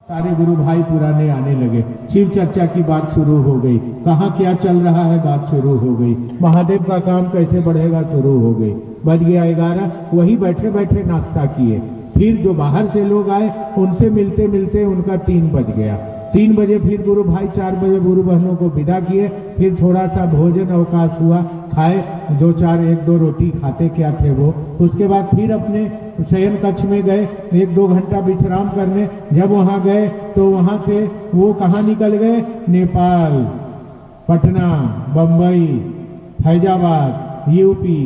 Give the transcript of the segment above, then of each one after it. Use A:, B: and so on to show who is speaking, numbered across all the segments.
A: सारे गुरु भाई पुराने आने लगे। शिव चर्चा की बात शुरू हो गई। कहाँ क्या चल रहा है बात शुरू हो गई। महादेव का काम कैसे बढ़ेगा शुरू हो गई। बज गया 11। वही बैठे बैठे नाश्ता किए। फिर जो बाहर से लोग आए उनसे मिलते मिलते उनका 3 बज गया। 3 बजे फिर गुरु भाई 4 बजे गुरु बहनों को विदा किए। फिर थोड़ा सा भोजन अवकाश हुआ, खाए 2-4 1-2 रोटी खाते क्या थे वो। उसके बाद फिर अपने शयन कक्ष में गए 1-2 घंटा विश्राम करने। जब वहां गए तो वहां से वो कहाँ निकल गए, नेपाल, पटना, बंबई, फैजाबाद, यूपी,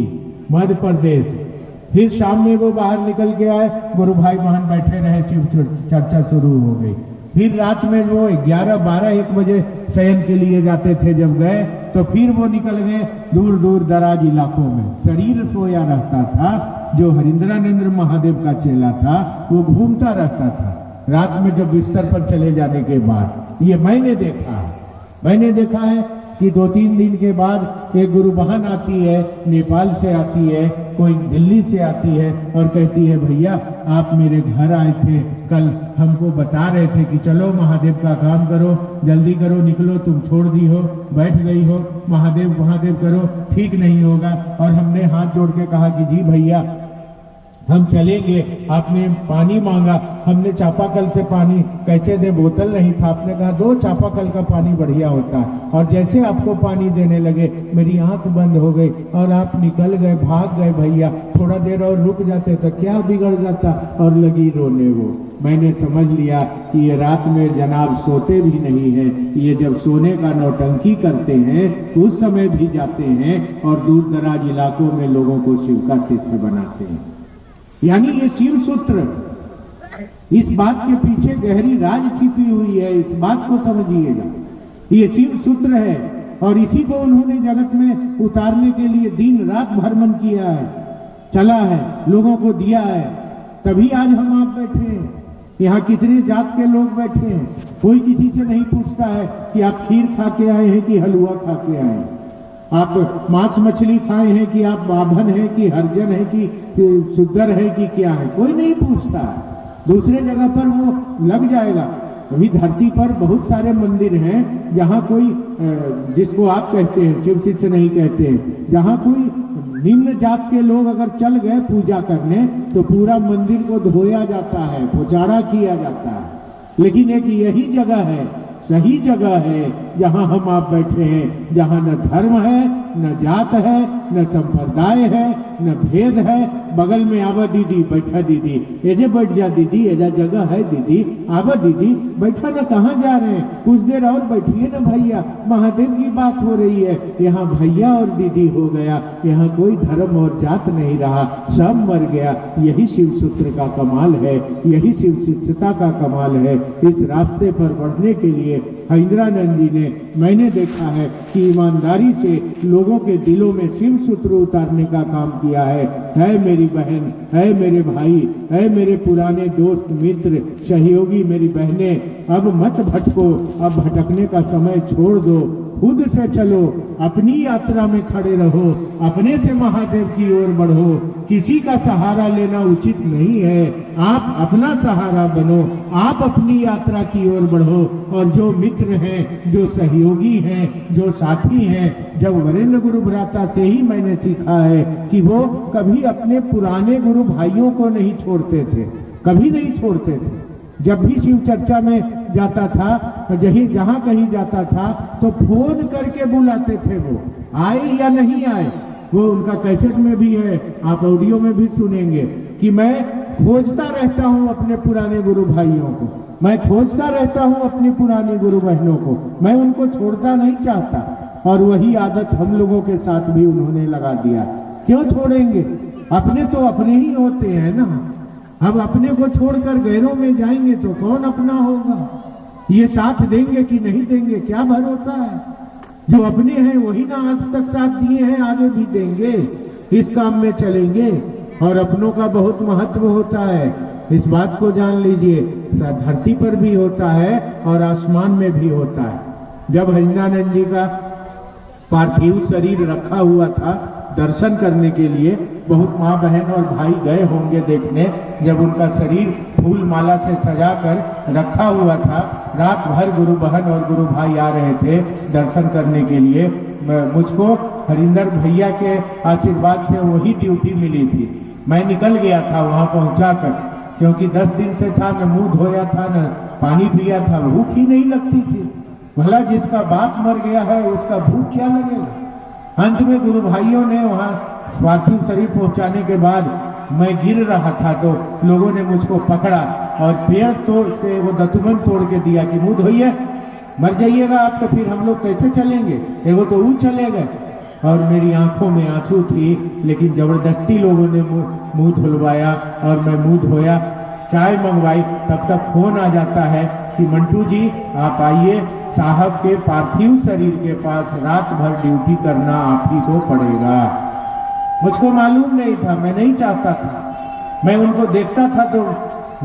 A: मध्य प्रदेश। फिर शाम में वो बाहर निकल के आए। गुरु भाई बहन बैठे रहे, शिव चर्चा शुरू हो गई। फिर रात में वो 11, 12, 1 बजे शयन के लिए जाते थे। जब गए तो फिर वो निकल गए दूर दूर दराज इलाकों में। शरीर सोया रहता था। जो हरिंद्रानंद महादेव का चेला था वो घूमता रहता था रात में जब बिस्तर पर चले जाने के बाद। ये मैंने देखा है कि 2-3 दिन के बाद एक गुरु बहन आती है, नेपाल से आती है, कोई दिल्ली से आती है और कहती है भैया आप मेरे घर आए थे कल, हमको बता रहे थे कि चलो महादेव का काम करो, जल्दी करो, निकलो, तुम छोड़ दी हो, बैठ गई हो, महादेव महादेव करो, ठीक नहीं होगा। और हमने हाथ जोड़ के कहा कि जी भैया हम चलेंगे। आपने पानी मांगा, हमने चापाकल से पानी कैसे दे, बोतल नहीं था, आपने कहा 2 चापाकल का पानी बढ़िया होता है। और जैसे आपको पानी देने लगे मेरी आंख बंद हो गई और आप निकल गए, भाग गए। भैया थोड़ा देर और रुक जाते तो क्या बिगड़ जाता। और लगी रोने वो। मैंने समझ लिया कि ये रात में जनाब सोते भी नहीं है, ये जब सोने का नौटंकी करते हैं उस समय भी जाते हैं और दूर दराज इलाकों में लोगों को शिव का शिष्य बनाते हैं। यानी ये शिव सूत्र, इस बात के पीछे गहरी राज छिपी हुई है, इस बात को समझिएगा। ये शिव सूत्र है और इसी को उन्होंने जगत में उतारने के लिए दिन रात भ्रमण किया है, चला है, लोगों को दिया है। तभी आज हम आप बैठे हैं। यहाँ कितने जात के लोग बैठे हैं। कोई किसी से नहीं पूछता है कि आप खीर खा के आए हैं कि हलवा खा के आए हैं, आप मांस मछली खाए हैं कि आप बाभन है कि हरजन है कि सुगर है कि क्या है, कोई नहीं पूछता है। दूसरे जगह पर वो लग जाएगा। अभी धरती पर बहुत सारे मंदिर हैं जहाँ कोई, जिसको आप कहते हैं शिव शिष्य नहीं कहते हैं, जहाँ कोई निम्न जात के लोग अगर चल गए पूजा करने तो पूरा मंदिर को धोया जाता है, पुचारा किया जाता है। लेकिन एक यही जगह है, सही जगह है जहां हम आप बैठे हैं, जहां न धर्म है, न जात है, न संप्रदाय है, न भेद है। बगल में आवा दीदी, बैठा दीदी, एजे बैठ जा दीदी, एजा जगह है दीदी, आवा दीदी, बैठा ना, कहाँ जा रहे हैं, कुछ देर और बैठिए ना भैया, महादेव की बात हो रही है। यहाँ भैया और दीदी हो गया, यहाँ कोई धर्म और जात नहीं रहा, सब मर गया। यही शिव सूत्र का कमाल है, यही शिव शिष्यता का कमाल है। इस रास्ते पर बढ़ने के लिए हरिंद्रानंद जी ने, मैंने देखा है कि ईमानदारी से लोगों के दिलों में शिव सूत्र उतारने का काम किया है मेरी बहन, है मेरे भाई, है मेरे पुराने दोस्त मित्र सहयोगी, मेरी बहनें, अब मत भटको, अब भटकने का समय छोड़ दो, खुद से चलो, अपनी यात्रा में खड़े रहो, अपने से महादेव की ओर बढ़ो। किसी का सहारा लेना उचित नहीं है, आप अपना सहारा बनो, आप अपनी यात्रा की ओर बढ़ो। और जो मित्र हैं, जो सहयोगी हैं, जो साथी हैं, जब वरेण्य गुरु भ्राता से ही मैंने सीखा है कि वो कभी अपने पुराने गुरु भाइयों को नहीं छोड़ते थे, कभी नहीं छोड़ते थे। जब भी शिव चर्चा में जाता था, जहां कहीं जाता था तो फोन करके बुलाते थे, वो आए या नहीं आए। वो उनका कैसेट में भी है, आप ऑडियो में भी सुनेंगे कि मैं खोजता रहता हूं अपने पुराने गुरु भाइयों को, मैं खोजता रहता हूं अपनी पुरानी गुरु बहनों को, मैं उनको छोड़ना नहीं चाहता। और वही आदत हम लोगों के साथ भी उन्होंने लगा दिया। क्यों छोड़ेंगे, अपने तो अपने ही होते हैं ना। अब अपने को छोड़कर गैरों में जाएंगे तो कौन अपना होगा। ये साथ देंगे कि नहीं देंगे क्या भरोसा है। जो अपने हैं वही ना आज तक साथ दिए हैं, आगे भी देंगे, इस काम में चलेंगे। और अपनों का बहुत महत्व होता है, इस बात को जान लीजिए। धरती पर भी होता है और आसमान में भी होता है। जब हरिंद्रानंद जी का पार्थिव शरीर रखा हुआ था दर्शन करने के लिए, बहुत माँ बहन और भाई गए होंगे देखने। जब उनका शरीर फूल माला से सजाकर रखा हुआ था। रात भर गुरु बहन और गुरु भाई आ रहे थे दर्शन करने के लिए। मुझको हरिंदर भैया के आशीर्वाद से वही ड्यूटी मिली थी। मैं निकल गया था वहां पहुंचाकर, क्योंकि 10 दिन से था, न मुंह धोया था न पानी पिया था, भूख ही नहीं लगती थी। भला जिसका बाप मर गया है उसका भूख क्या लगेगा। अंत में गुरु भाइयों ने वहां पार्थिव शरीर पहुंचाने के बाद मैं गिर रहा था तो लोगों ने मुझको पकड़ा और पेड़ तोड़ से वो दतुमन तोड़ के दिया कि मुंह धोइए, मर जाइएगा आप तो फिर हम लोग कैसे चलेंगे, एगो तो वो चले गए। और मेरी आंखों में आंसू थी, लेकिन जबरदस्ती लोगों ने मुंह धुलवाया और मैं मुंह धोया, चाय मंगवाई। तब तक फोन आ जाता है कि मंटू जी आप आइए, साहब के पार्थिव शरीर के पास रात भर ड्यूटी करना आप ही को पड़ेगा। मुझको मालूम नहीं था, मैं नहीं चाहता था। मैं उनको देखता था तो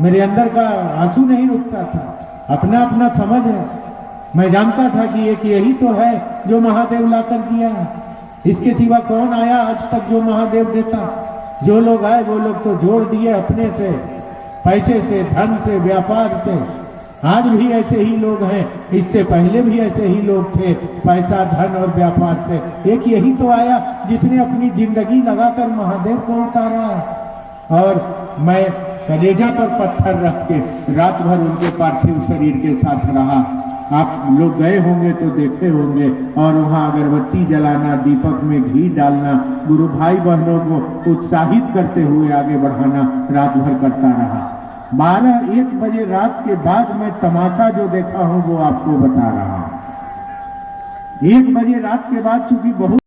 A: मेरे अंदर का आंसू नहीं रुकता था। अपना अपना समझ है। मैं जानता था कि एक यही तो है जो महादेव लाकर दिया है, इसके सिवा कौन आया आज तक जो महादेव देता। जो लोग आए वो लोग तो जोड़ दिए अपने से, पैसे से, धन से, व्यापार से। आज भी ऐसे ही लोग हैं, इससे पहले भी ऐसे ही लोग थे, पैसा, धन और व्यापार से। एक यही तो आया जिसने अपनी जिंदगी लगाकर महादेव को उतारा। और मैं कलेजा पर पत्थर रख के रात भर उनके पार्थिव शरीर के साथ रहा। आप लोग गए होंगे तो देखते होंगे। और वहां अगरबत्ती जलाना, दीपक में घी डालना, गुरु भाई बहनों को उत्साहित करते हुए आगे बढ़ाना रात भर करता रहा। 12-1 बजे रात के बाद मैं तमाशा जो देखा हूं वो आपको बता रहा हूं। 1 बजे रात के बाद चूंकि बहुत